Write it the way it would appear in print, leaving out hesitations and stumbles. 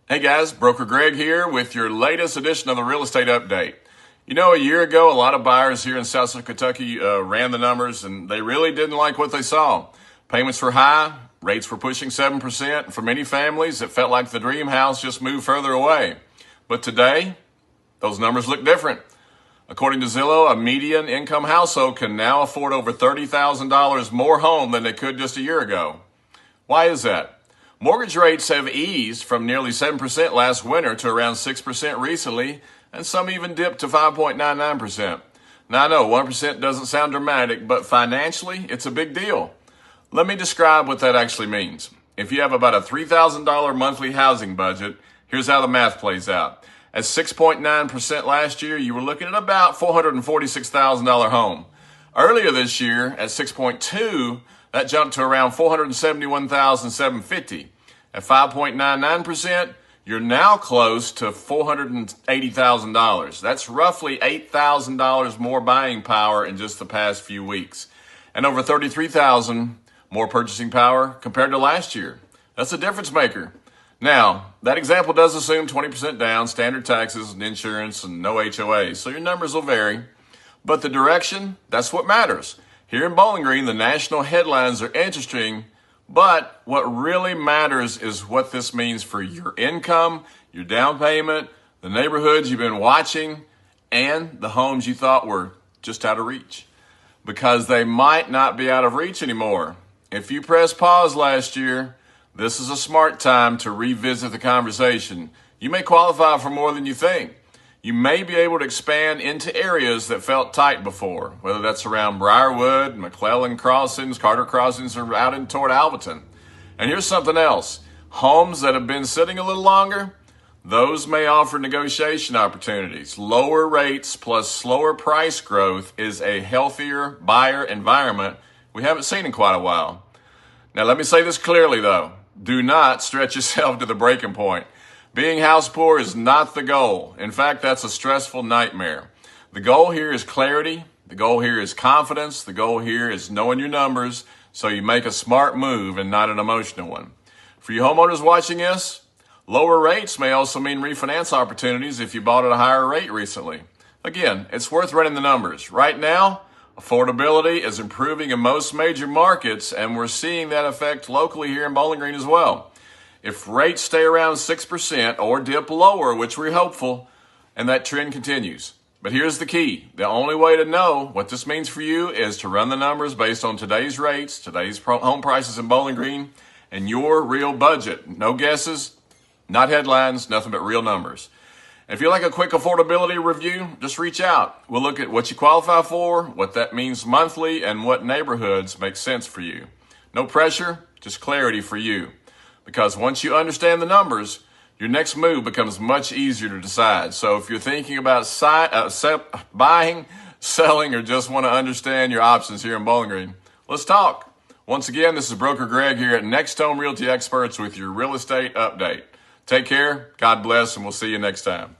Hey guys, Broker Greg here with your latest edition of the Real Estate Update. You know, a year ago, a lot of buyers here in South Kentucky ran the numbers and they really didn't like what they saw. Payments were high, rates were pushing 7%, and for many families, it felt like the dream house just moved further away. But today, those numbers look different. According to Zillow, a median income household can now afford over $30,000 more home than they could just a year ago. Why is that? Mortgage rates have eased from nearly 7% last winter to around 6% recently, and some even dipped to 5.99%. Now I know 1% doesn't sound dramatic, but financially, it's a big deal. Let me describe what that actually means. If you have about a $3,000 monthly housing budget, here's how the math plays out. At 6.9% last year, you were looking at about $446,000 home. Earlier this year, at 6.2%, that jumped to around $471,750. At 5.99%, you're now close to $480,000. That's roughly $8,000 more buying power in just the past few weeks, and over $33,000 more purchasing power compared to last year. That's a difference maker. Now, that example does assume 20% down, standard taxes and insurance, and no HOAs, so your numbers will vary. But the direction, that's what matters. Here in Bowling Green, the national headlines are interesting, but what really matters is what this means for your income, your down payment, the neighborhoods you've been watching, and the homes you thought were just out of reach. Because they might not be out of reach anymore. If you pressed pause last year, this is a smart time to revisit the conversation. You may qualify for more than you think. You may be able to expand into areas that felt tight before, whether that's around Briarwood, McClellan Crossings, Carter Crossings, or out in toward Alvaton. And here's something else. Homes that have been sitting a little longer, those may offer negotiation opportunities. Lower rates plus slower price growth is a healthier buyer environment we haven't seen in quite a while. Now, let me say this clearly, though. Do not stretch yourself to the breaking point. Being house poor is not the goal. In fact, that's a stressful nightmare. The goal here is clarity. The goal here is confidence. The goal here is knowing your numbers so you make a smart move and not an emotional one. For you homeowners watching this, lower rates may also mean refinance opportunities if you bought at a higher rate recently. Again, it's worth running the numbers. Right now, affordability is improving in most major markets, and we're seeing that effect locally here in Bowling Green as well. If rates stay around 6% or dip lower, which we're hopeful, and that trend continues. But here's the key. The only way to know what this means for you is to run the numbers based on today's rates, today's home prices in Bowling Green, and your real budget. No guesses, not headlines, nothing but real numbers. If you like a quick affordability review, just reach out. We'll look at what you qualify for, what that means monthly, and what neighborhoods make sense for you. No pressure, just clarity for you. Because once you understand the numbers, your next move becomes much easier to decide. So if you're thinking about buying, selling, or just want to understand your options here in Bowling Green, let's talk. Once again, this is Broker Greg here at NextHome Realty Experts with your real estate update. Take care, God bless, and we'll see you next time.